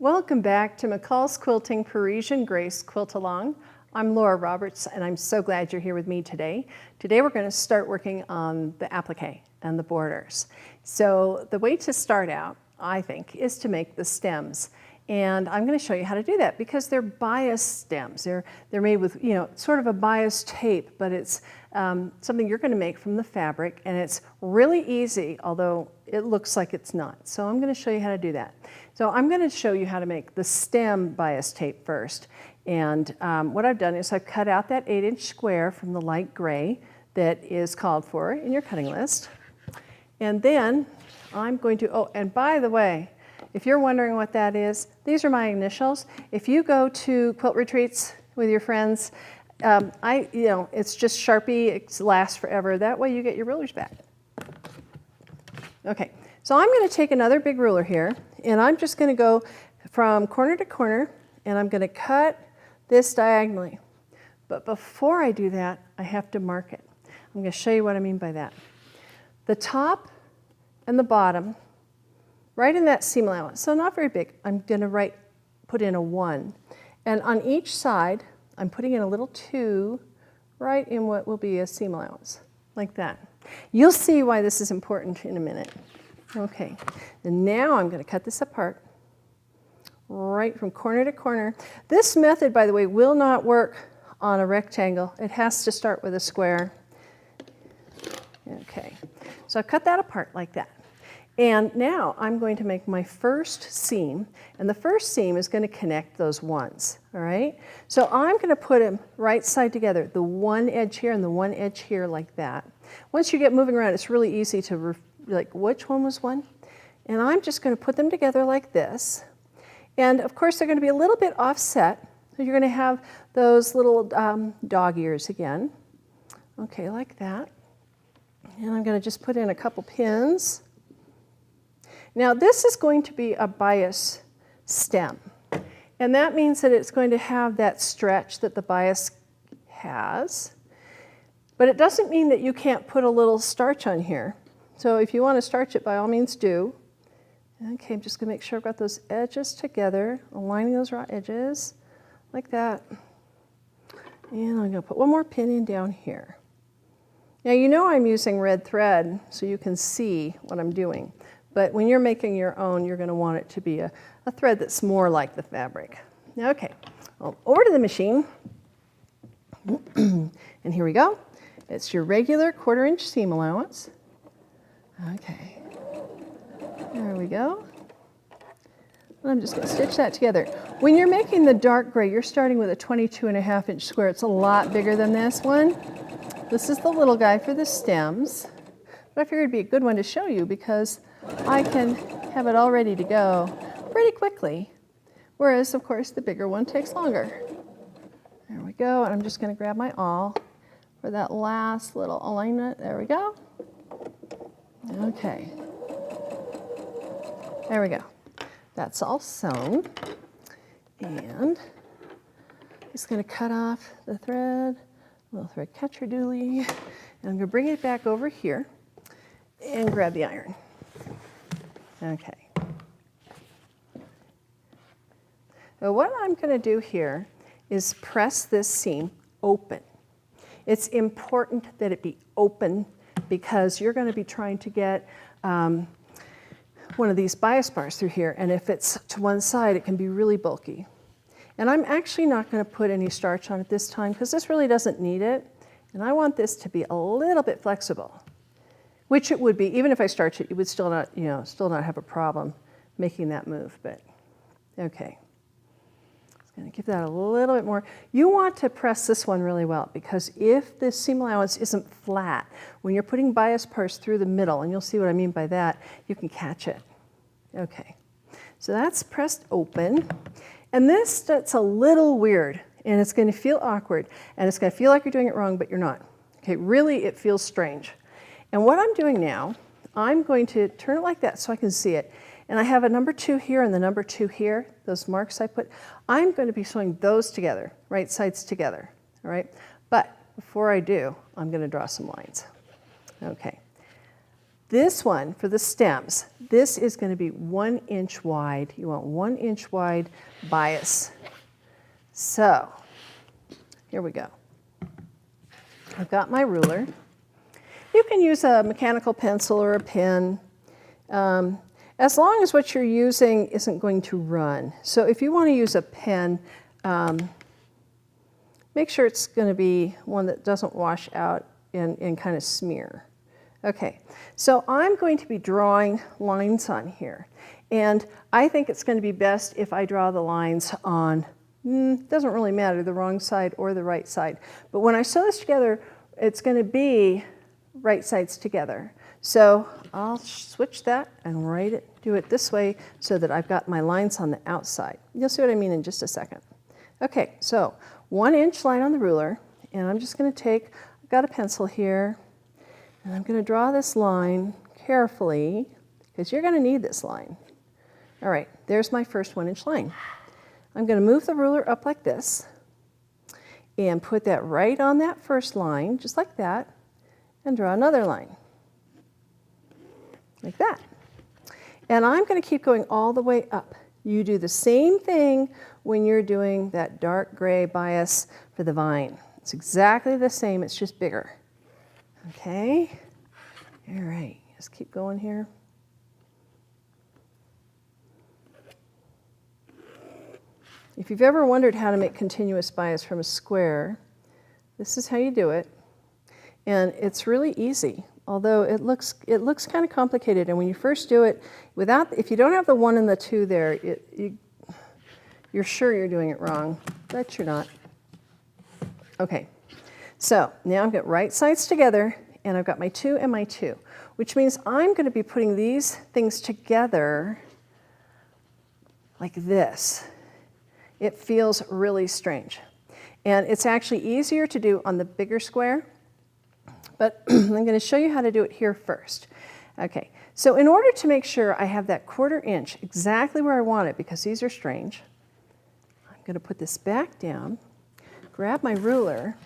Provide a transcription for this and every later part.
Welcome back to McCall's Quilting Parisian Grace Quilt Along. I'm Laura Roberts and I'm so glad you're here with me today. Today we're going to start working on the applique and the borders. So the way to start out, I think, is to make the stems. And I'm going to show you how to do that because they're bias stems. They're made with, sort of a bias tape, but it's something you're going to make from the fabric, and it's really easy, although it looks like it's not. So I'm going to show you how to do that. So I'm going to show you how to make the stem bias tape first. And what I've done is I've cut out that 8-inch square from the light gray that is called for in your cutting list. And then I'm going to, oh, and by the way, if you're wondering what that is, these are my initials. If you go to quilt retreats with your friends, it's just Sharpie, it lasts forever. That way you get your rulers back. Okay, so I'm going to take another big ruler here, and I'm just going to go from corner to corner, and I'm going to cut this diagonally. But before I do that, I have to mark it. I'm going to show you what I mean by that. The top and the bottom, right in that seam allowance, so not very big, I'm going to put in a 1. And on each side, I'm putting in a little 2 right in what will be a seam allowance, like that. You'll see why this is important in a minute. Okay, and now I'm going to cut this apart right from corner to corner. This method, by the way, will not work on a rectangle. It has to start with a square. Okay, so I've cut that apart like that. And now I'm going to make my first seam, and the first seam is going to connect those ones, all right? So I'm going to put them right side together, the one edge here and the one edge here like that. Once you get moving around, it's really easy to like which one was one. And I'm just going to put them together like this. And of course, they're going to be a little bit offset. So you're going to have those little dog ears again. Okay, like that. And I'm going to just put in a couple pins. Now this is going to be a bias stem, and that means that it's going to have that stretch that the bias has, but it doesn't mean that you can't put a little starch on here. So if you want to starch it, by all means do. Okay, I'm just going to make sure I've got those edges together, aligning those raw edges like that. And I'm going to put one more pin in down here. Now you know I'm using red thread so you can see what I'm doing. But when you're making your own, you're going to want it to be a thread that's more like the fabric. Okay, well, over to the machine. And here we go. It's your regular 1/4-inch seam allowance. Okay, there we go. And I'm just going to stitch that together. When you're making the dark gray, you're starting with a 22.5-inch square. It's a lot bigger than this one. This is the little guy for the stems. But I figured it'd be a good one to show you because I can have it all ready to go pretty quickly, whereas of course the bigger one takes longer. There we go, and I'm just going to grab my awl for that last little alignment. There we go. Okay, there we go. That's all sewn, and I'm just going to cut off the thread, a little thread catcher dooley, and I'm going to bring it back over here and grab the iron. Okay. So what I'm going to do here is press this seam open. It's important that it be open because you're going to be trying to get one of these bias bars through here, and if it's to one side, it can be really bulky. And I'm actually not going to put any starch on it this time because this really doesn't need it, and I want this to be a little bit flexible. Which it would be, even if I starch it, you would still not, still not have a problem making that move, but okay. Just gonna give that a little bit more. You want to press this one really well because if this seam allowance isn't flat, when you're putting bias parts through the middle, and you'll see what I mean by that, you can catch it. Okay, so that's pressed open. And that's a little weird, and it's gonna feel awkward, and it's gonna feel like you're doing it wrong, but you're not. Okay, really, it feels strange. And what I'm doing now, I'm going to turn it like that so I can see it. And I have a number 2 here and the number 2 here, those marks I put. I'm going to be sewing those together, right sides together, all right? But before I do, I'm going to draw some lines. Okay. This one, for the stems, this is going to be 1 inch wide. You want 1 inch wide bias. So, here we go. I've got my ruler. You can use a mechanical pencil or a pen, as long as what you're using isn't going to run. So if you want to use a pen, make sure it's going to be one that doesn't wash out and kind of smear. Okay, so I'm going to be drawing lines on here. And I think it's going to be best if I draw the lines on, doesn't really matter, the wrong side or the right side. But when I sew this together, it's going to be right sides together. So I'll switch that and do it this way so that I've got my lines on the outside. You'll see what I mean in just a second. Okay, so 1 inch line on the ruler, and I'm just going to take, I've got a pencil here, and I'm going to draw this line carefully because you're going to need this line. All right, there's my first 1 inch line. I'm going to move the ruler up like this and put that right on that first line, just like that, and draw another line, like that. And I'm going to keep going all the way up. You do the same thing when you're doing that dark gray bias for the vine. It's exactly the same, it's just bigger. Okay, all right, just keep going here. If you've ever wondered how to make continuous bias from a square, this is how you do it. And it's really easy, although it looks kind of complicated. And when you first do it, if you don't have the 1 and the 2 there, you're sure you're doing it wrong, but you're not. Okay, so now I've got right sides together, and I've got my 2 and my 2, which means I'm going to be putting these things together like this. It feels really strange. And it's actually easier to do on the bigger square, but I'm going to show you how to do it here first. Okay, so in order to make sure I have that 1/4 inch exactly where I want it, because these are strange, I'm going to put this back down, grab my ruler,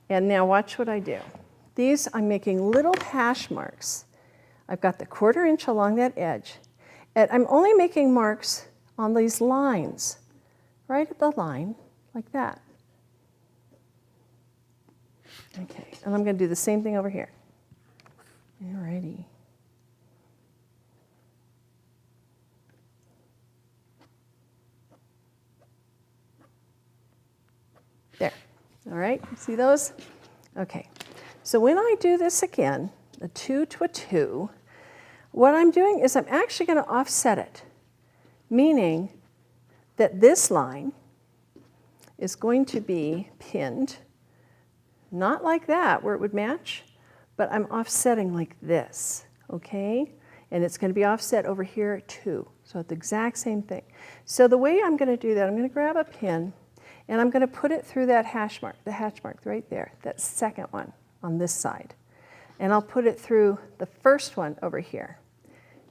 and now watch what I do. These, I'm making little hash marks. I've got the 1/4 inch along that edge, and I'm only making marks on these lines, right at the line, like that. Okay, and I'm going to do the same thing over here. Alrighty. There. All right, see those? Okay, so when I do this again, a 2 to a 2, what I'm doing is I'm actually going to offset it, meaning that this line is going to be pinned, not like that where it would match, but I'm offsetting like this, okay? And it's going to be offset over here too, so it's the exact same thing. So the way I'm going to do that, I'm going to grab a pin, and I'm going to put it through that hash mark, the hash mark right there, that second one on this side. And I'll put it through the first one over here.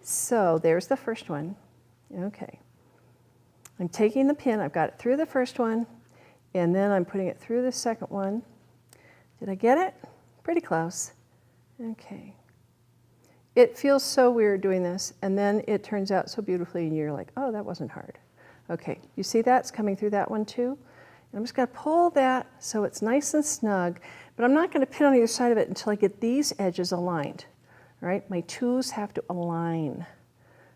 So there's the first one, okay. I'm taking the pin, I've got it through the first one, and then I'm putting it through the second one. Did I get it? Pretty close. Okay. It feels so weird doing this, and then it turns out so beautifully, and you're like, oh, that wasn't hard. Okay, you see that's coming through that one too? And I'm just going to pull that so it's nice and snug, but I'm not going to pin on either side of it until I get these edges aligned. All right, my 2s have to align.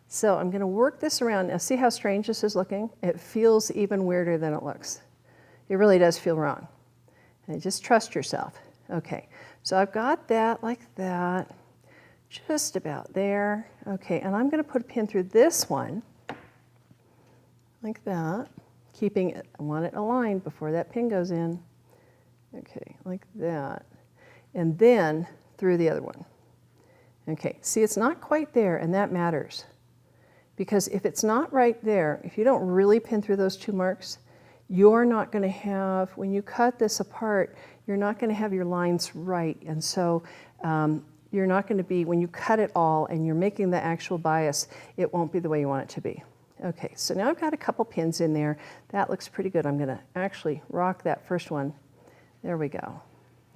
So I'm going to work this around. Now see how strange this is looking? It feels even weirder than it looks. It really does feel wrong. And just trust yourself. Okay, so I've got that like that, just about there. Okay, and I'm going to put a pin through this one, like that, keeping it, I want it aligned before that pin goes in. Okay, like that. And then through the other one. Okay, see it's not quite there, and that matters. Because if it's not right there, if you don't really pin through those 2 marks, you're not going to have, when you cut this apart, you're not going to have your lines right. And so you're not going to be, when you cut it all and you're making the actual bias, it won't be the way you want it to be. Okay, so now I've got a couple pins in there. That looks pretty good. I'm going to actually rock that first one. There we go.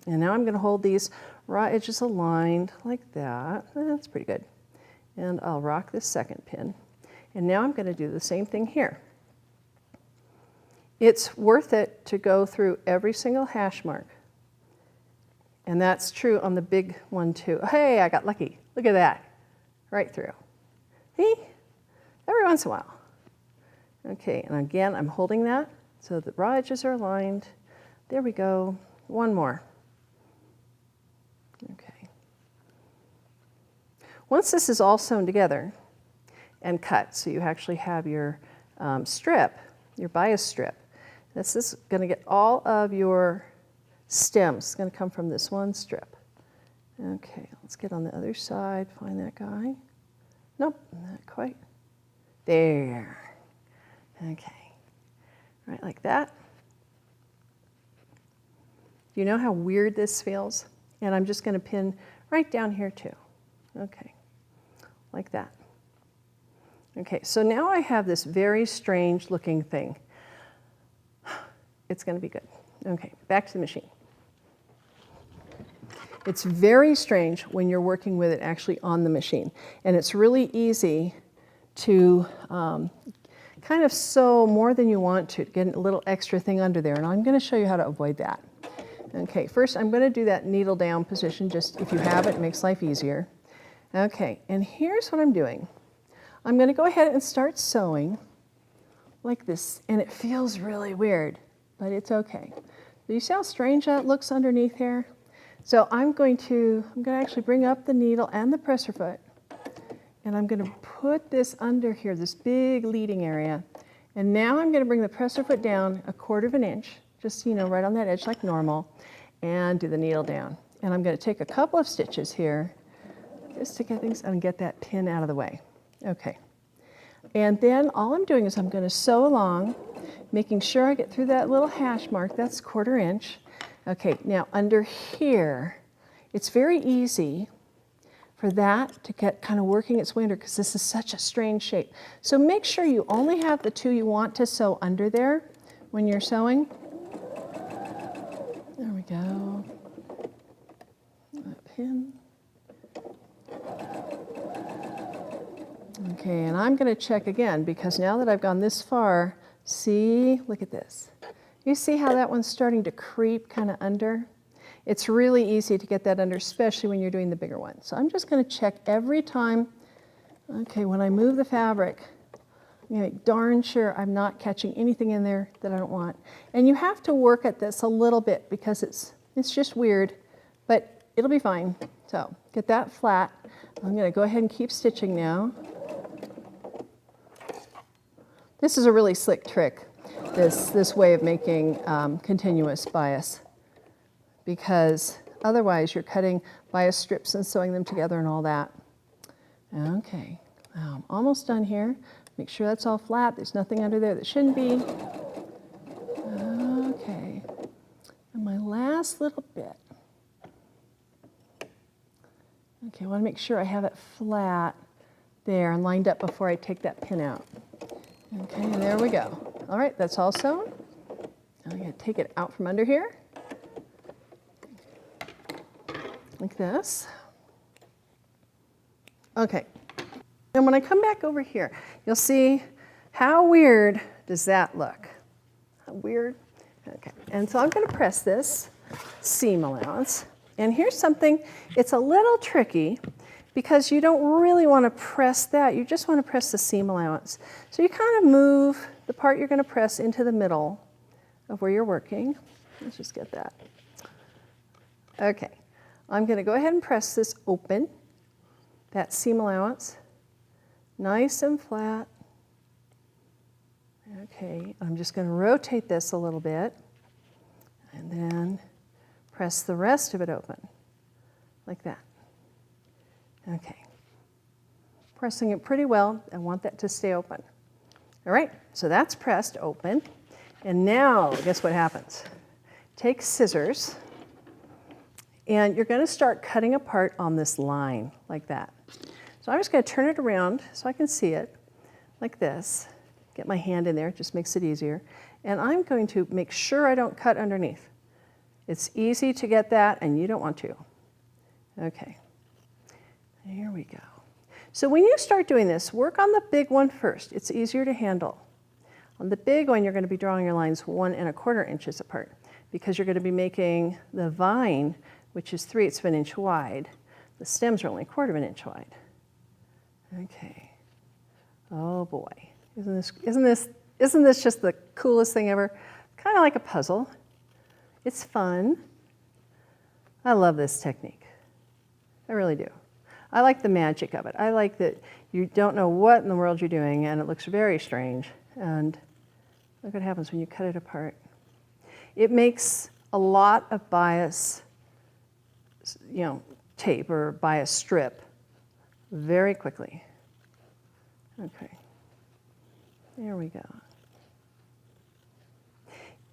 And now I'm going to hold these raw edges aligned like that. That's pretty good. And I'll rock this second pin. And now I'm going to do the same thing here. It's worth it to go through every single hash mark. And that's true on the big one too. Hey, I got lucky. Look at that. Right through. See? Every once in a while. Okay, and again, I'm holding that so the raw edges are aligned. There we go. One more. Okay. Once this is all sewn together and cut, so you actually have your strip, your bias strip, this is going to get all of your stems. It's going to come from this one strip. Okay, let's get on the other side, find that guy. Nope, not quite. There. Okay, right like that. You know how weird this feels? And I'm just going to pin right down here too. Okay, like that. Okay, so now I have this very strange looking thing. It's going to be good. Okay, back to the machine. It's very strange when you're working with it actually on the machine. And it's really easy to kind of sew more than you want to get a little extra thing under there. And I'm going to show you how to avoid that. Okay, first I'm going to do that needle down position. Just if you have it, it makes life easier. Okay, and here's what I'm doing. I'm going to go ahead and start sewing like this. And it feels really weird, but it's okay. Do you see how strange that looks underneath here? So I'm going to actually bring up the needle and the presser foot, and I'm going to put this under here, this big leading area. And now I'm going to bring the presser foot down 1/4 of an inch, just, you know, right on that edge like normal, and do the needle down. And I'm going to take a couple of stitches here just to get things and get that pin out of the way. Okay. And then all I'm doing is I'm going to sew along, making sure I get through that little hash mark. That's 1/4 inch. Okay, now under here, it's very easy for that to get kind of working its way under because this is such a strange shape. So make sure you only have the two you want to sew under there when you're sewing. There we go. That pin. Okay, and I'm going to check again because now that I've gone this far, see, look at this. You see how that one's starting to creep kind of under? It's really easy to get that under, especially when you're doing the bigger one. So I'm just going to check every time. Okay, when I move the fabric, I'm going to make darn sure I'm not catching anything in there that I don't want. And you have to work at this a little bit because it's just weird, but it'll be fine. So get that flat. I'm going to go ahead and keep stitching now. This is a really slick trick. This way of making continuous bias, because otherwise you're cutting bias strips and sewing them together and all that. Okay, now I'm almost done here. Make sure that's all flat. There's nothing under there that shouldn't be. Okay, and my last little bit. Okay, I want to make sure I have it flat there and lined up before I take that pin out. Okay, and there we go. All right, that's all sewn. I'm going to take it out from under here, like this. Okay, and when I come back over here, you'll see how weird does that look. How weird? Okay, and so I'm going to press this seam allowance. And here's something, it's a little tricky because you don't really want to press that. You just want to press the seam allowance. So you kind of move the part you're going to press into the middle of where you're working. Let's just get that. Okay, I'm going to go ahead and press this open, that seam allowance, nice and flat. Okay, I'm just going to rotate this a little bit and then press the rest of it open, like that. Okay, pressing it pretty well. I want that to stay open. All right, so that's pressed open. And now, guess what happens? Take scissors, and you're going to start cutting apart on this line, like that. So I'm just going to turn it around so I can see it, like this. Get my hand in there, it just makes it easier. And I'm going to make sure I don't cut underneath. It's easy to get that, and you don't want to. Okay, here we go. So when you start doing this, work on the big one first. It's easier to handle. On the big one, you're going to be drawing your lines 1 1/4 inches apart because you're going to be making the vine, which is 3/8 of an inch wide. The stems are only 1/4 of an inch wide. Okay. Oh boy, isn't this just the coolest thing ever? Kind of like a puzzle. It's fun. I love this technique. I really do. I like the magic of it. I like that you don't know what in the world you're doing, and it looks very strange. And look what happens when you cut it apart. It makes a lot of bias, tape or bias strip very quickly. Okay, there we go.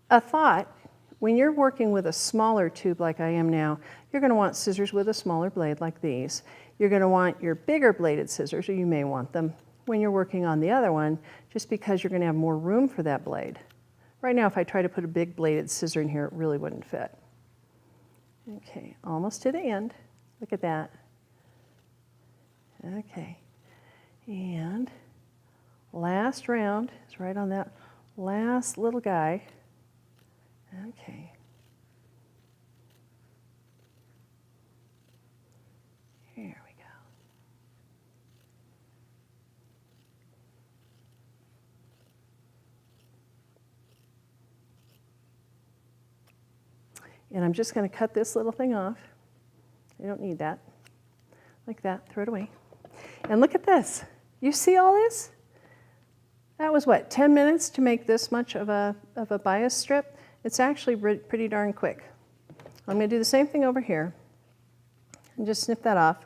A thought, when you're working with a smaller tube like I am now, you're going to want scissors with a smaller blade like these. You're going to want your bigger bladed scissors, or you may want them when you're working on the other one, just because you're going to have more room for that blade. Right now, if I try to put a big bladed scissor in here, it really wouldn't fit. Okay, almost to the end. Look at that. Okay, and last round is right on that last little guy. Okay. Here we go. And I'm just going to cut this little thing off. I don't need that. Like that, throw it away. And look at this. You see all this? That was what, 10 minutes to make this much of a bias strip? It's actually pretty darn quick. I'm going to do the same thing over here and just snip that off.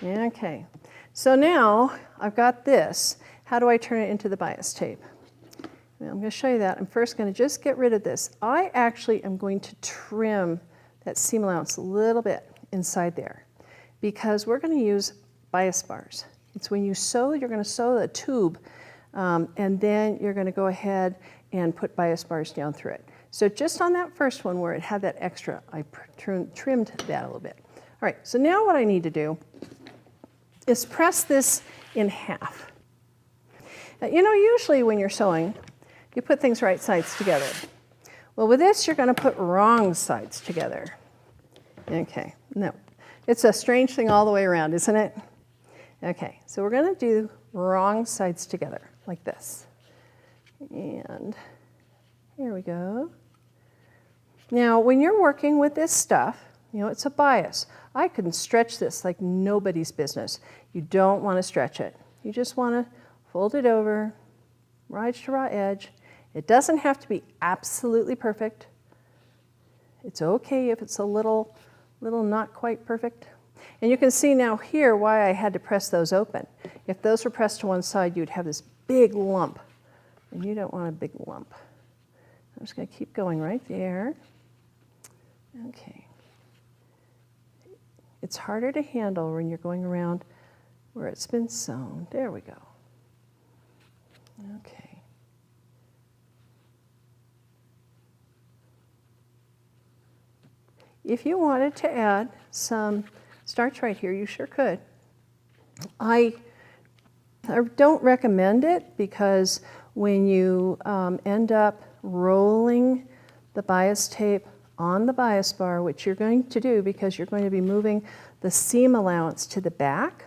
Okay, so now I've got this. How do I turn it into the bias tape? Well, I'm going to show you that. I'm first going to just get rid of this. I actually am going to trim that seam allowance a little bit inside there because we're going to use bias bars. It's when you sew, you're going to sew the tube and then you're going to go ahead and put bias bars down through it. So just on that first one where it had that extra, I trimmed that a little bit. All right, so now what I need to do is press this in half. Now, usually when you're sewing, you put things right sides together. Well, with this, you're going to put wrong sides together. Okay, no, it's a strange thing all the way around, isn't it? Okay, so we're going to do wrong sides together, like this. And here we go. Now, when you're working with this stuff, it's a bias. I can stretch this like nobody's business. You don't want to stretch it. You just want to fold it over, raw edge to raw edge. It doesn't have to be absolutely perfect. It's okay if it's a little not quite perfect. And you can see now here why I had to press those open. If those were pressed to one side, you'd have this big lump. And you don't want a big lump. I'm just going to keep going right there. Okay. It's harder to handle when you're going around where it's been sewn. There we go. Okay. If you wanted to add some starch right here, you sure could. I don't recommend it because when you end up rolling the bias tape on the bias bar, which you're going to do because you're going to be moving the seam allowance to the back,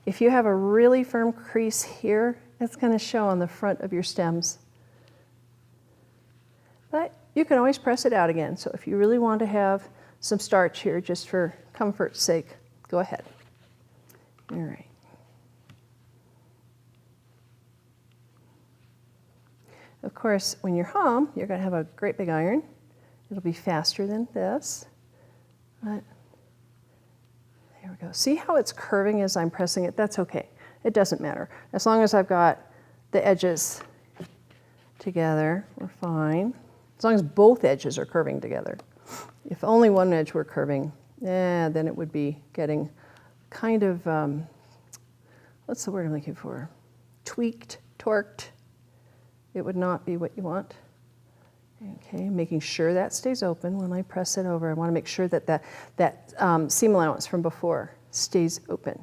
if you have a really firm crease here, it's going to show on the front of your stems. But you can always press it out again. So if you really want to have some starch here, just for comfort's sake, go ahead. All right. Of course, when you're home, you're going to have a great big iron. It'll be faster than this. But there we go. See how it's curving as I'm pressing it? That's okay. It doesn't matter. As long as I've got the edges together, we're fine. As long as both edges are curving together. If only one edge were curving, then it would be getting kind of, what's the word I'm looking for? Tweaked, torqued. It would not be what you want. Okay, making sure that stays open when I press it over. I want to make sure that that seam allowance from before stays open,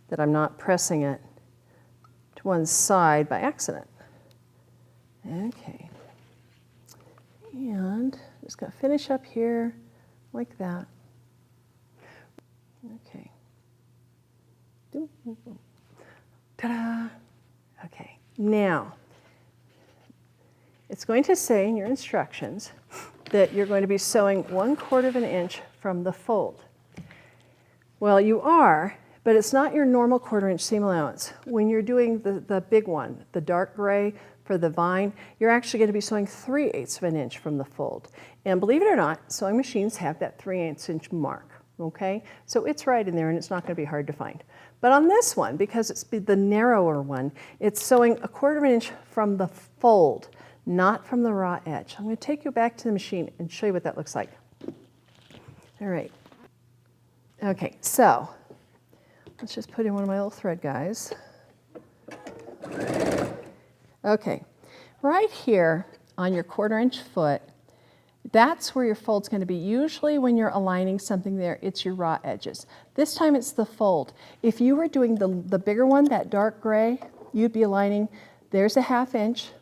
that I'm not pressing it to one side by accident. Okay, and just going to finish up here like that. Okay. Ta-da! Okay, now it's going to say in your instructions that you're going to be sewing 1/4 of an inch from the fold. Well, you are, but it's not your normal 1/4 inch seam allowance. When you're doing the big one, the dark gray for the vine, you're actually going to be sewing 3/8 of an inch from the fold. And believe it or not, sewing machines have that 3/8 inch mark, okay? So it's right in there and it's not going to be hard to find. But on this one, because it's the narrower one, it's sewing 1/4 of an inch from the fold, not from the raw edge. I'm going to take you back to the machine and show you what that looks like. All right. Okay, so let's just put in one of my little thread guys. Okay, right here on your 1/4 inch foot, that's where your fold's going to be. Usually when you're aligning something there, it's your raw edges. This time it's the fold. If you were doing the bigger one, that dark gray, you'd be aligning, there's a 1/2 inch.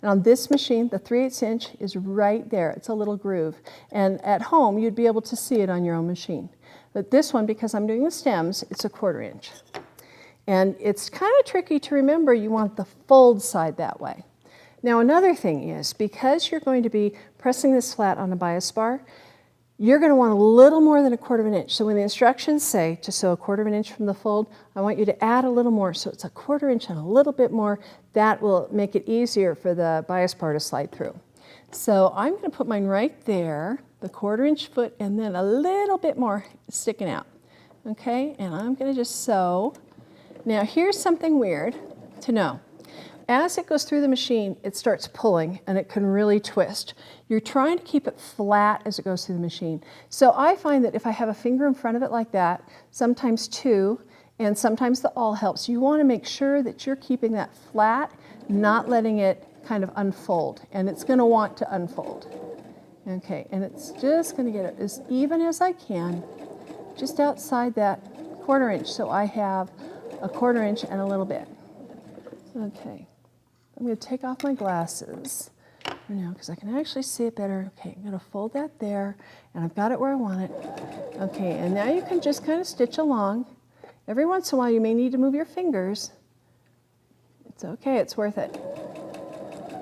And on this machine, the 3/8 inch is right there. It's a little groove. And at home, you'd be able to see it on your own machine. But this one, because I'm doing the stems, it's a 1/4 inch. And it's kind of tricky to remember, you want the fold side that way. Now another thing is, because you're going to be pressing this flat on a bias bar, you're going to want a little more than 1/4 of an inch. So when the instructions say to sew 1/4 of an inch from the fold, I want you to add a little more. So it's a 1/4 inch and a little bit more. That will make it easier for the bias bar to slide through. So I'm going to put mine right there, the 1/4 inch foot, and then a little bit more sticking out. Okay, and I'm going to just sew. Now here's something weird to know. As it goes through the machine, it starts pulling and it can really twist. You're trying to keep it flat as it goes through the machine. So I find that if I have a finger in front of it like that, sometimes two, and sometimes the awl helps. You want to make sure that you're keeping that flat, not letting it kind of unfold. And it's going to want to unfold. Okay, and it's just going to get it as even as I can, just outside that 1/4 inch. So I have a 1/4 inch and a little bit. Okay. I'm going to take off my glasses for now because I can actually see it better. Okay, I'm going to fold that there, and I've got it where I want it. Okay, and now you can just kind of stitch along. Every once in a while you may need to move your fingers. It's okay, it's worth it.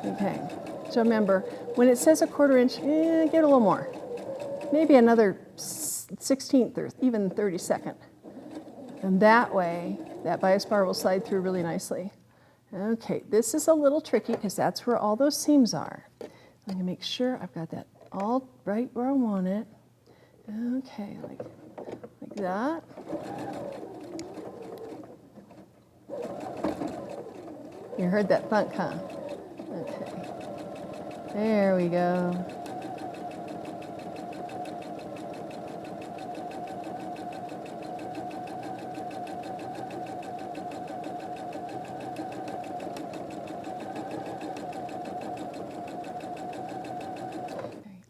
Okay, so remember, when it says a 1/4 inch, get a little more. Maybe another 1/16 or even 32nd. And that way, that bias bar will slide through really nicely. Okay, this is a little tricky because that's where all those seams are. I'm going to make sure I've got that all right where I want it. Okay, like that. You heard that thunk, huh? Okay, there we go.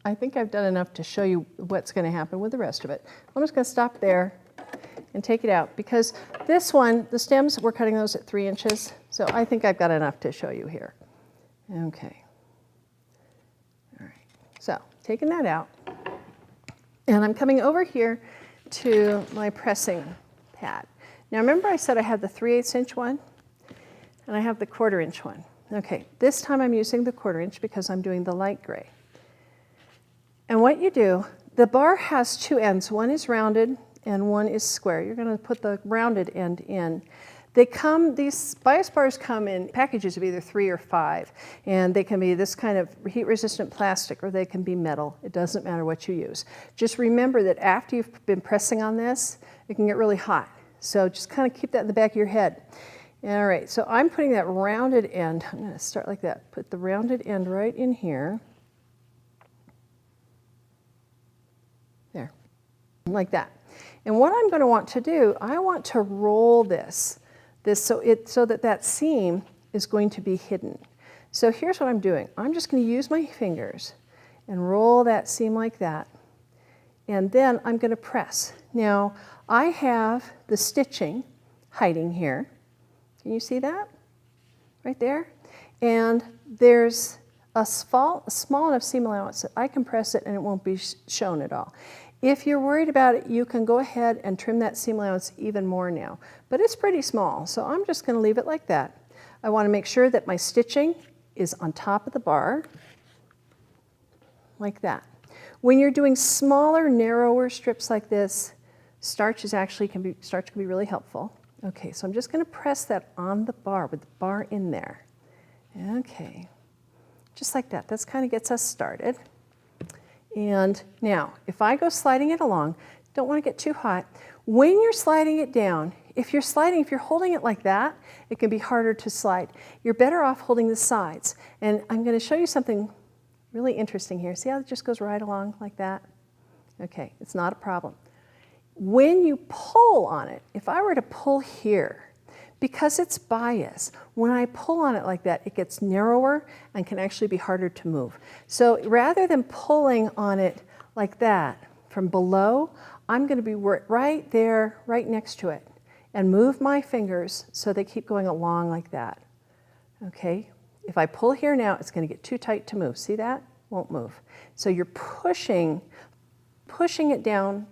I think I've done enough to show you what's going to happen with the rest of it. I'm just going to stop there and take it out because this one, the stems, we're cutting those at 3 inches, so I think I've got enough to show you here. Okay. All right. So, taking that out, and I'm coming over here to my pressing pad. Now remember I said I have the 3/8 inch one, and I have the 1/4 inch one. Okay, this time I'm using the 1/4 inch because I'm doing the light gray. And what you do, the bar has two ends. One is rounded and one is square. You're going to put the rounded end in. These bias bars come in packages of either 3 or 5. And they can be this kind of heat-resistant plastic or they can be metal. It doesn't matter what you use. Just remember that after you've been pressing on this, it can get really hot. So just kind of keep that in the back of your head. All right, so I'm putting that rounded end. I'm going to start like that. Put the rounded end right in here. There, like that. And what I'm going to want to do, I want to roll this so that seam is going to be hidden. So here's what I'm doing. I'm just going to use my fingers and roll that seam like that. And then I'm going to press. Now, I have the stitching hiding here. Can you see that? Right there? And there's a small enough seam allowance that I can press it and it won't be shown at all. If you're worried about it, you can go ahead and trim that seam allowance even more now. But it's pretty small, so I'm just going to leave it like that. I want to make sure that my stitching is on top of the bar, like that. When you're doing smaller, narrower strips like this, starch can be really helpful. Okay, so I'm just going to press that on the bar with the bar in there. Okay, just like that. That kind of gets us started. And now, if I go sliding it along, don't want to get too hot. When you're sliding it down, if you're holding it like that, it can be harder to slide. You're better off holding the sides. And I'm going to show you something really interesting here. See how it just goes right along like that? Okay, it's not a problem. When you pull on it, if I were to pull here, because it's bias, when I pull on it like that, it gets narrower and can actually be harder to move. So rather than pulling on it like that from below, I'm going to be right there, right next to it, and move my fingers so they keep going along like that. Okay? If I pull here now, it's going to get too tight to move. See that? Won't move. So you're pushing it down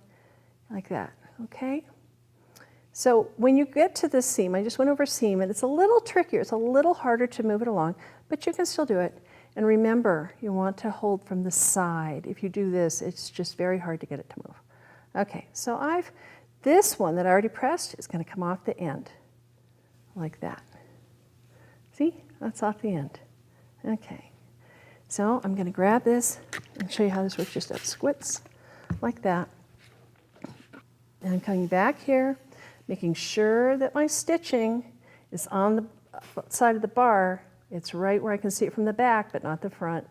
like that. Okay? So when you get to this seam, I just went over seam, and it's a little trickier. It's a little harder to move it along, but you can still do it. And remember, you want to hold from the side. If you do this, it's just very hard to get it to move. Okay, so this one that I already pressed is going to come off the end, like that. See? That's off the end. Okay, so I'm going to grab this and show you how this works. Just squits, like that. And I'm coming back here, making sure that my stitching is on the side of the bar. It's right where I can see it from the back, but not the front.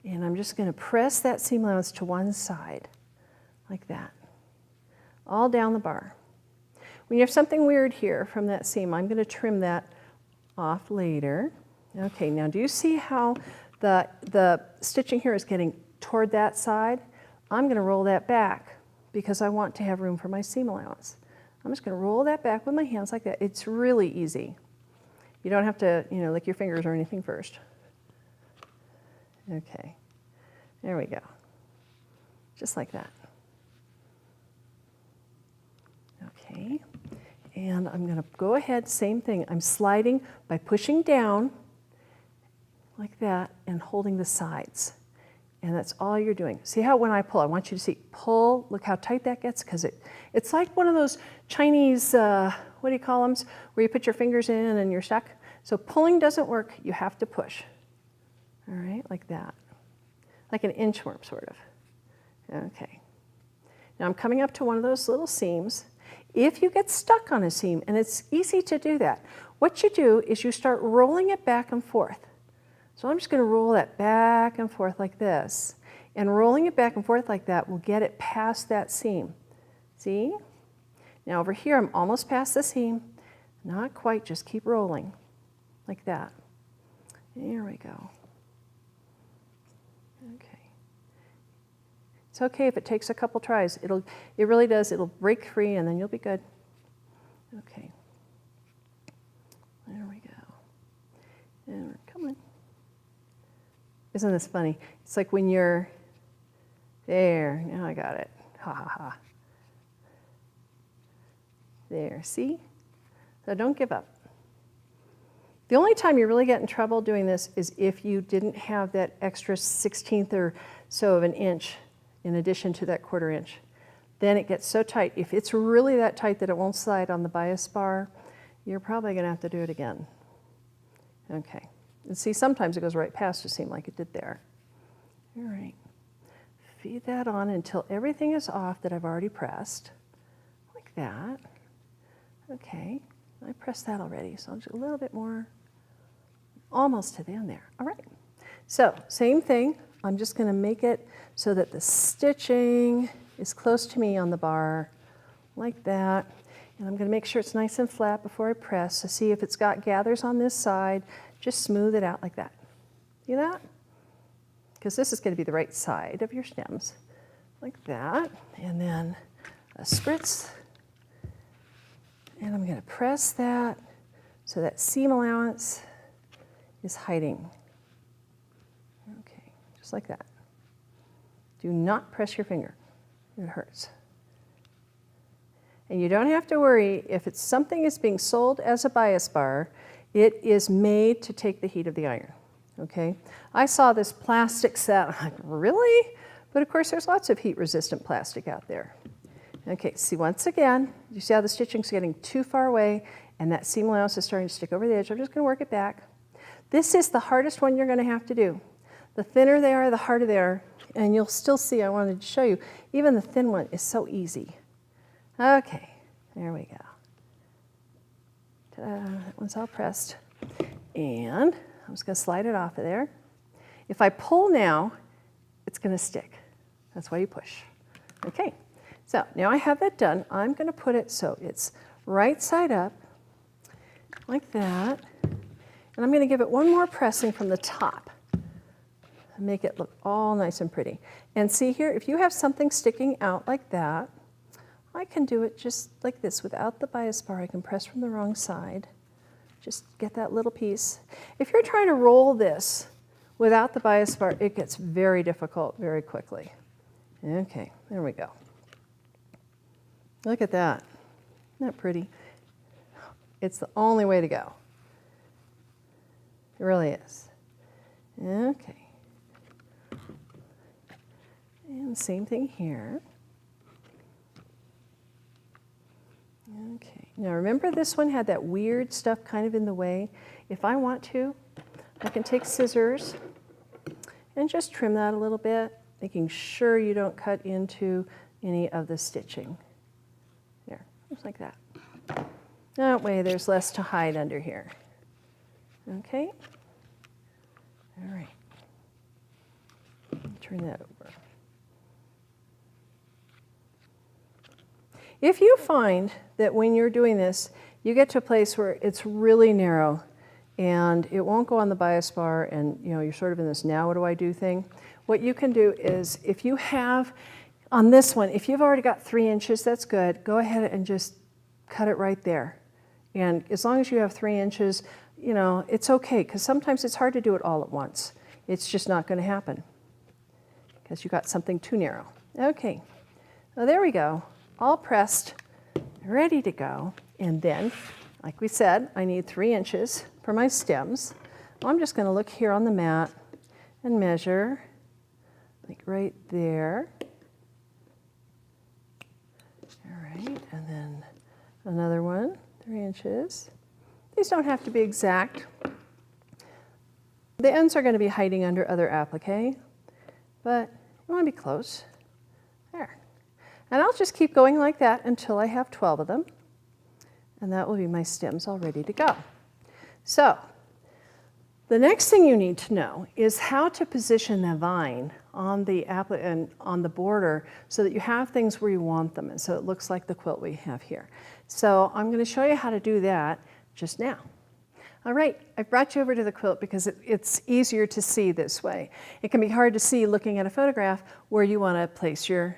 And I'm just going to press that seam allowance to one side, like that, all down the bar. When you have something weird here from that seam, I'm going to trim that off later. Okay, now do you see how the stitching here is getting toward that side? I'm going to roll that back because I want to have room for my seam allowance. I'm just going to roll that back with my hands like that. It's really easy. You don't have to, lick your fingers or anything first. Okay, there we go. Just like that. Okay, and I'm going to go ahead, same thing. I'm sliding by pushing down like that and holding the sides. And that's all you're doing. See how when I pull, I want you to see, pull, look how tight that gets, because it's like one of those Chinese, what do you call them, where you put your fingers in and you're stuck. So pulling doesn't work, you have to push. All right, like that. Like an inchworm, sort of. Okay. Now I'm coming up to one of those little seams. If you get stuck on a seam, and it's easy to do that, what you do is you start rolling it back and forth. So I'm just going to roll that back and forth like this. And rolling it back and forth like that will get it past that seam. See? Now over here, I'm almost past the seam. Not quite, just keep rolling. Like that. There we go. Okay. It's okay if it takes a couple tries. It really does. It'll break free and then you'll be good. Okay. There we go. And we're coming. Isn't this funny? It's like when you're there. Now I got it. Ha ha ha. There, see? So don't give up. The only time you really get in trouble doing this is if you didn't have that extra 1/16 or so of an inch in addition to that 1/4 inch. Then it gets so tight. If it's really that tight that it won't slide on the bias bar, you're probably going to have to do it again. Okay. And see, sometimes it goes right past the seam like it did there. All right. Feed that on until everything is off that I've already pressed. Like that. Okay. I pressed that already, so I'll do a little bit more. Almost to the end there. All right. So, same thing. I'm just going to make it so that the stitching is close to me on the bar, like that. And I'm going to make sure it's nice and flat before I press. So see if it's got gathers on this side, just smooth it out like that. See that? Because this is going to be the right side of your stems, like that. And then a spritz. And I'm going to press that so that seam allowance is hiding. Okay, just like that. Do not press your finger. It hurts. And you don't have to worry if it's something is being sold as a bias bar, it is made to take the heat of the iron. Okay? I saw this plastic set, I'm like, really? But of course there's lots of heat resistant plastic out there. Okay, see once again, you see how the stitching's getting too far away and that seam allowance is starting to stick over the edge. I'm just going to work it back. This is the hardest one you're going to have to do. The thinner they are, the harder they are. And you'll still see, I wanted to show you, even the thin one is so easy. Okay, there we go. Ta-da, that one's all pressed. And I'm just going to slide it off of there. If I pull now, it's going to stick. That's why you push. Okay, so now I have that done. I'm going to put it so it's right side up, like that. And I'm going to give it one more pressing from the top. Make it look all nice and pretty. And see here, if you have something sticking out like that, I can do it just like this without the bias bar. I can press from the wrong side. Just get that little piece. If you're trying to roll this without the bias bar, it gets very difficult very quickly. Okay, there we go. Look at that. Isn't that pretty? It's the only way to go. It really is. Okay. And same thing here. Okay, now remember this one had that weird stuff kind of in the way. If I want to, I can take scissors and just trim that a little bit, making sure you don't cut into any of the stitching. There, just like that. That way there's less to hide under here. Okay, all right. Turn that over. If you find that when you're doing this, you get to a place where it's really narrow and it won't go on the bias bar and you're sort of in this now what do I do thing, what you can do is if you have, on this one, if you've already got 3 inches, that's good. Go ahead and just cut it right there. And as long as you have 3 inches, it's okay because sometimes it's hard to do it all at once. It's just not going to happen because you got something too narrow. Okay, well, there we go. All pressed, ready to go. And then, like we said, I need 3 inches for my stems. I'm just going to look here on the mat and measure, like right there. All right, and then another one, 3 inches. These don't have to be exact. The ends are going to be hiding under other applique, but you want to be close. There. And I'll just keep going like that until I have 12 of them. And that will be my stems all ready to go. So the next thing you need to know is how to position the vine on the on the border so that you have things where you want them and so it looks like the quilt we have here. So I'm going to show you how to do that just now. All right, I brought you over to the quilt because it's easier to see this way. It can be hard to see looking at a photograph where you want to place your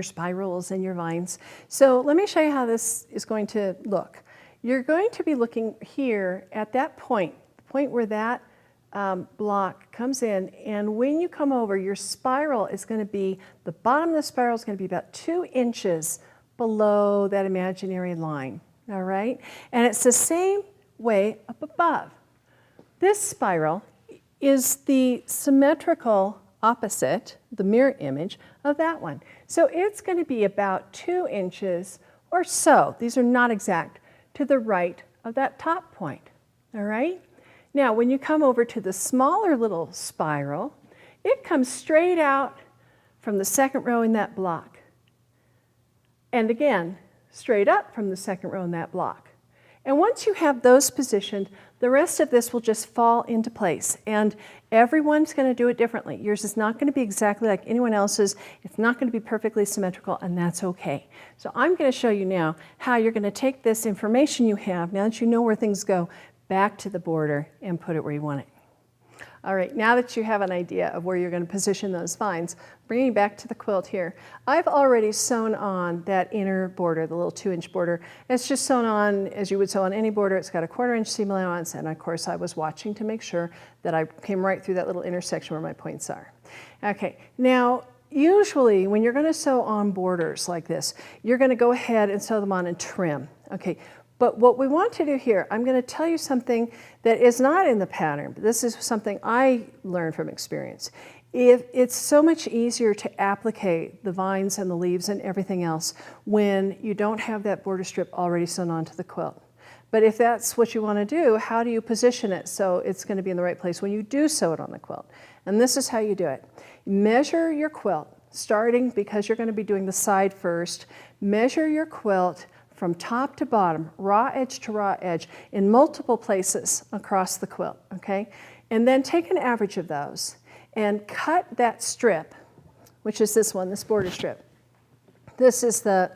spirals and your vines. So let me show you how this is going to look. You're going to be looking here at that point, the point where that block comes in, and when you come over, your spiral is going to be, the bottom of the spiral is going to be about 2 inches below that imaginary line, all right? And it's the same way up above. This spiral is the symmetrical opposite, the mirror image of that one. So it's going to be about 2 inches or so, these are not exact, to the right of that top point, all right? Now, when you come over to the smaller little spiral, it comes straight out from the second row in that block. And again, straight up from the second row in that block. And once you have those positioned, the rest of this will just fall into place. And everyone's going to do it differently. Yours is not going to be exactly like anyone else's. It's not going to be perfectly symmetrical, and that's okay. So I'm going to show you now how you're going to take this information you have, now that you know where things go, back to the border, and put it where you want it. All right, now that you have an idea of where you're going to position those vines, bringing back to the quilt here, I've already sewn on that inner border, the little 2-inch border. It's just sewn on as you would sew on any border. It's got a 1/4-inch seam allowance, and of course I was watching to make sure that I came right through that little intersection where my points are. Okay, now usually when you're going to sew on borders like this, you're going to go ahead and sew them on and trim. Okay. But what we want to do here, I'm going to tell you something that is not in the pattern, but this is something I learned from experience. It's so much easier to applique the vines and the leaves and everything else when you don't have that border strip already sewn onto the quilt. But if that's what you want to do, how do you position it so it's going to be in the right place when you do sew it on the quilt? And this is how you do it. Measure your quilt, starting because you're going to be doing the side first. Measure your quilt from top to bottom, raw edge to raw edge, in multiple places across the quilt, okay? And then take an average of those and cut that strip, which is this one, this border strip. This is the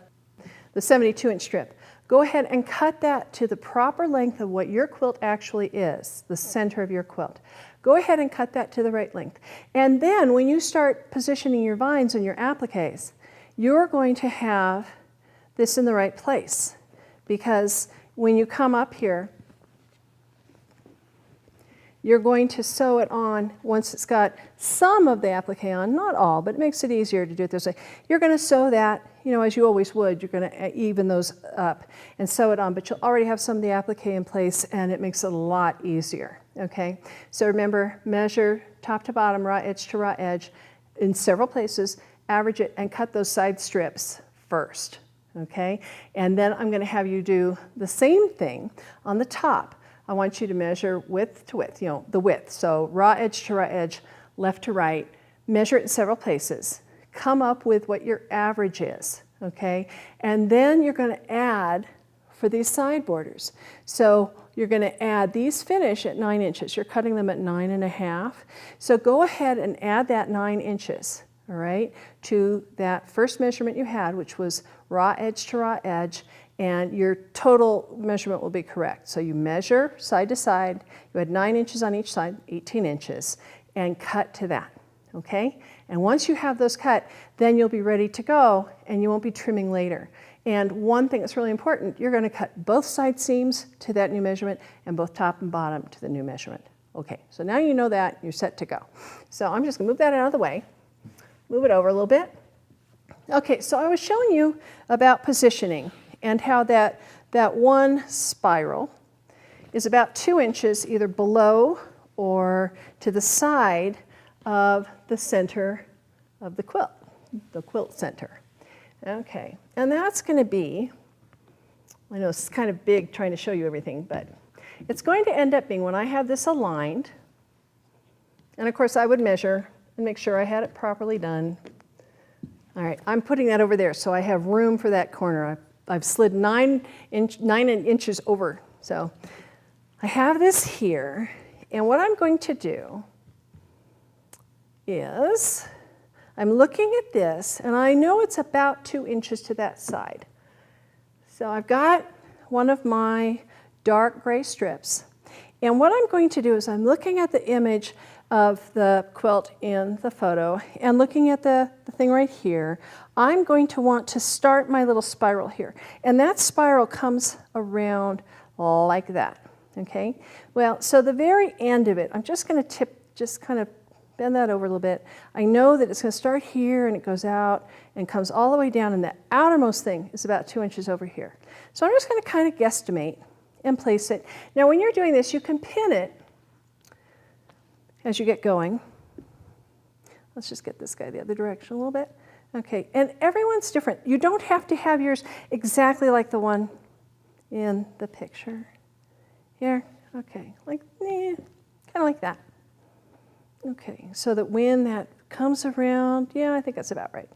72-inch strip. Go ahead and cut that to the proper length of what your quilt actually is, the center of your quilt. Go ahead and cut that to the right length. And then when you start positioning your vines and your appliques, you're going to have this in the right place, because when you come up here, you're going to sew it on once it's got some of the applique on, not all, but it makes it easier to do it this way. You're going to sew that, you know, as you always would. You're going to even those up and sew it on, but you'll already have some of the applique in place, and it makes it a lot easier, okay? So remember, measure top to bottom, raw edge to raw edge in several places, average it, and cut those side strips first. Okay, and then I'm going to have you do the same thing on the top. I want you to measure width to width, you know, the width. So raw edge to raw edge, left to right, measure it in several places. Come up with what your average is, okay? And then you're going to add for these side borders. So you're going to add these finish at 9 inches. You're cutting them at 9.5. So go ahead and add that 9 inches. All right, to that first measurement you had, which was raw edge to raw edge, and your total measurement will be correct. So you measure side to side, you had 9 inches on each side, 18 inches, and cut to that, okay? And once you have those cut, then you'll be ready to go, and you won't be trimming later. And one thing that's really important, you're going to cut both side seams to that new measurement, and both top and bottom to the new measurement. Okay, so now you know that, you're set to go. So I'm just going to move that out of the way. Move it over a little bit. Okay, so I was showing you about positioning and how that one spiral is about 2 inches either below or to the side of the center of the quilt center. Okay, and that's going to be, I know it's kind of big trying to show you everything, but it's going to end up being, when I have this aligned, and of course I would measure and make sure I had it properly done. All right, I'm putting that over there so I have room for that corner. I've slid 9 inches over. So I have this here, and what I'm going to do is I'm looking at this, and I know it's about 2 inches to that side. So I've got one of my dark gray strips, and what I'm going to do is I'm looking at the image of the quilt in the photo and looking at the thing right here. I'm going to want to start my little spiral here, and that spiral comes around like that, okay? Well, so the very end of it, I'm just going to just kind of bend that over a little bit. I know that it's going to start here and it goes out and comes all the way down, and the outermost thing is about 2 inches over here. So I'm just going to kind of guesstimate and place it. Now when you're doing this, you can pin it as you get going. Let's just get this guy the other direction a little bit. Okay, and everyone's different. You don't have to have yours exactly like the one in the picture. Here, okay, like, kind of like that. Okay, so that when that comes around, yeah, I think that's about right.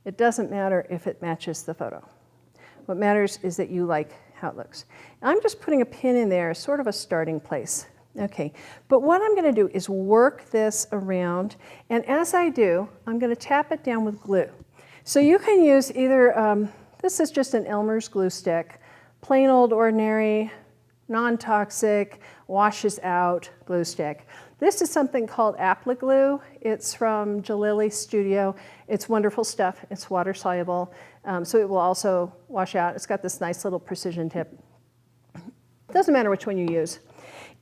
It doesn't matter if it matches the photo. What matters is that you like how it looks. I'm just putting a pin in there, sort of a starting place. Okay, but what I'm going to do is work this around, and as I do, I'm going to tap it down with glue. So you can use either, this is just an Elmer's glue stick, plain old ordinary non-toxic, washes out glue stick. This is something called Applique Glue. It's from Jalili Studio. It's wonderful stuff. It's water soluble, so it will also wash out. It's got this nice little precision tip. Doesn't matter which one you use.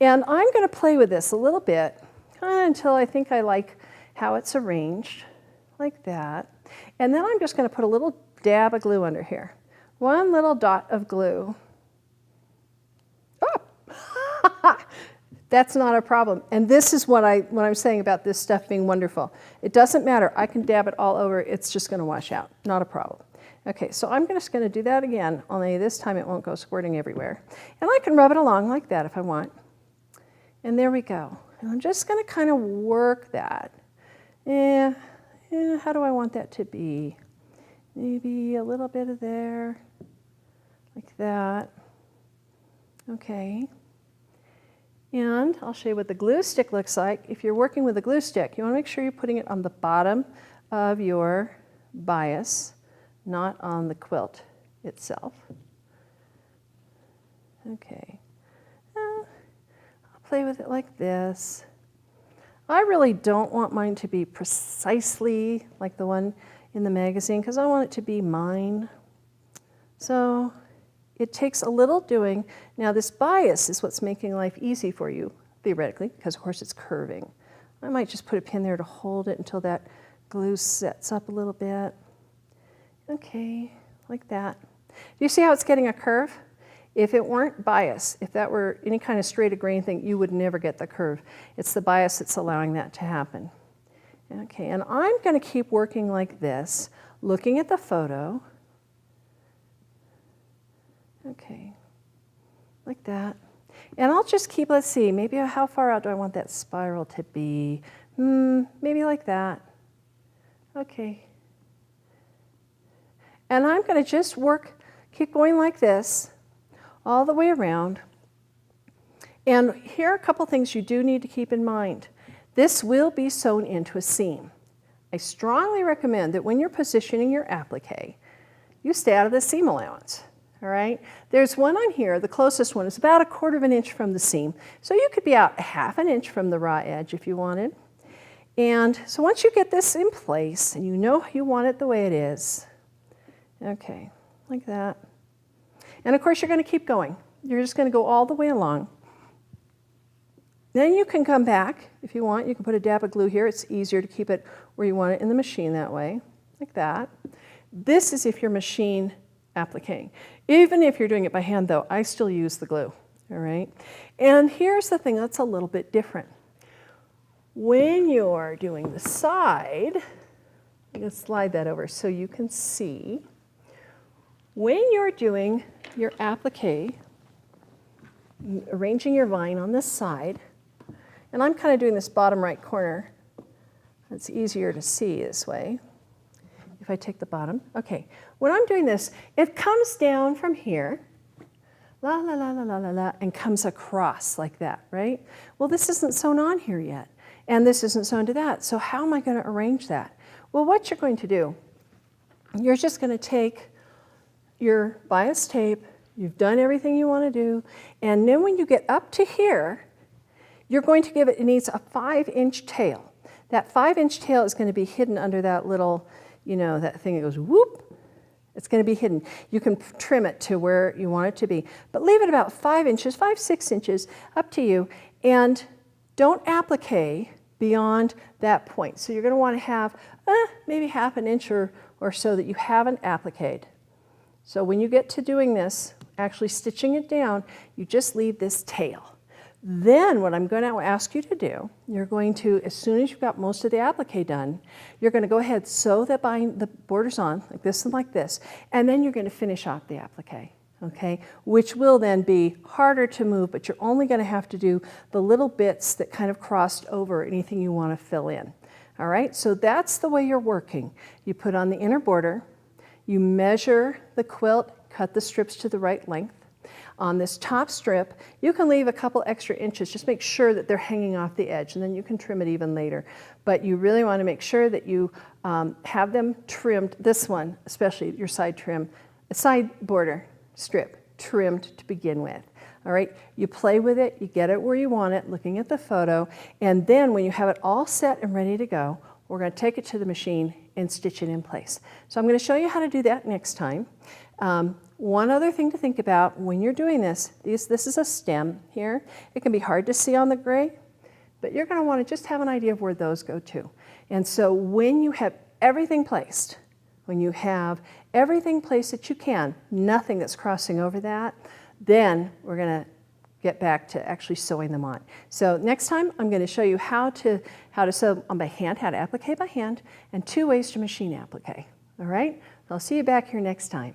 And I'm going to play with this a little bit until I think I like how it's arranged, like that. And then I'm just going to put a little dab of glue under here. One little dot of glue. Oh! That's not a problem. And this is what I'm saying about this stuff being wonderful. It doesn't matter. I can dab it all over. It's just going to wash out. Not a problem. Okay, so I'm just going to do that again, only this time it won't go squirting everywhere. And I can rub it along like that if I want. And there we go. And I'm just going to kind of work that. How do I want that to be? Maybe a little bit of there, like that. Okay. And I'll show you what the glue stick looks like. If you're working with a glue stick, you want to make sure you're putting it on the bottom of your bias, not on the quilt itself. Okay. I'll play with it like this. I really don't want mine to be precisely like the one in the magazine because I want it to be mine. So it takes a little doing. Now this bias is what's making life easy for you, theoretically, because of course it's curving. I might just put a pin there to hold it until that glue sets up a little bit. Okay, like that. Do you see how it's getting a curve? If it weren't bias, if that were any kind of straight grain thing, you would never get the curve. It's the bias that's allowing that to happen. Okay, and I'm going to keep working like this, looking at the photo. Okay, like that. And I'll just keep, let's see, maybe how far out do I want that spiral to be? Maybe like that. Okay. And I'm going to just keep going like this all the way around. And here are a couple things you do need to keep in mind. This will be sewn into a seam. I strongly recommend that when you're positioning your applique, you stay out of the seam allowance. All right? There's one on here, the closest one is about 1/4 of an inch from the seam. So you could be out 1/2 an inch from the raw edge if you wanted. And so once you get this in place and you know you want it the way it is, okay, like that. And of course, you're going to keep going. You're just going to go all the way along. Then you can come back if you want. You can put a dab of glue here. It's easier to keep it where you want it in the machine that way, like that. This is if you're machine appliquing. Even if you're doing it by hand, though, I still use the glue, all right? And here's the thing that's a little bit different. When you're doing the side, I'm going to slide that over so you can see. When you're doing your applique, arranging your vine on this side, and I'm kind of doing this bottom right corner. It's easier to see this way. If I take the bottom, okay. When I'm doing this, it comes down from here, la la la la la la la, and comes across like that, right? Well, this isn't sewn on here yet, and this isn't sewn to that. So how am I going to arrange that? Well, what you're going to do, you're just going to take your bias tape, you've done everything you want to do, and then when you get up to here, you're going to give it, it needs a 5-inch tail. That 5-inch tail is going to be hidden under that little, you know, that thing that goes whoop. It's going to be hidden. You can trim it to where you want it to be, but leave it about 5 inches, 5, 6 inches, up to you, and don't applique beyond that point. So you're going to want to have maybe 1/2 inch or so that you haven't appliqued. So when you get to doing this, actually stitching it down, you just leave this tail. Then what I'm going to ask you to do, you're going to, as soon as you've got most of the applique done, you're going to go ahead, sew the borders on, like this and like this, and then you're going to finish off the applique, okay? Which will then be harder to move, but you're only going to have to do the little bits that kind of crossed over anything you want to fill in. All right, so that's the way you're working. You put on the inner border, you measure the quilt, cut the strips to the right length. On this top strip, you can leave a couple extra inches, just make sure that they're hanging off the edge, and then you can trim it even later. But you really want to make sure that you have them trimmed, this one, especially your side trim, a side border strip, trimmed to begin with. All right, you play with it, you get it where you want it, looking at the photo, and then when you have it all set and ready to go, we're going to take it to the machine and stitch it in place. So I'm going to show you how to do that next time. One other thing to think about when you're doing this is a stem here. It can be hard to see on the gray, but you're going to want to just have an idea of where those go to. And so when you have everything placed, that you can, nothing that's crossing over that, then we're going to get back to actually sewing them on. So next time I'm going to show you how to sew on by hand, how to applique by hand, and 2 ways to machine applique. All right? I'll see you back here next time.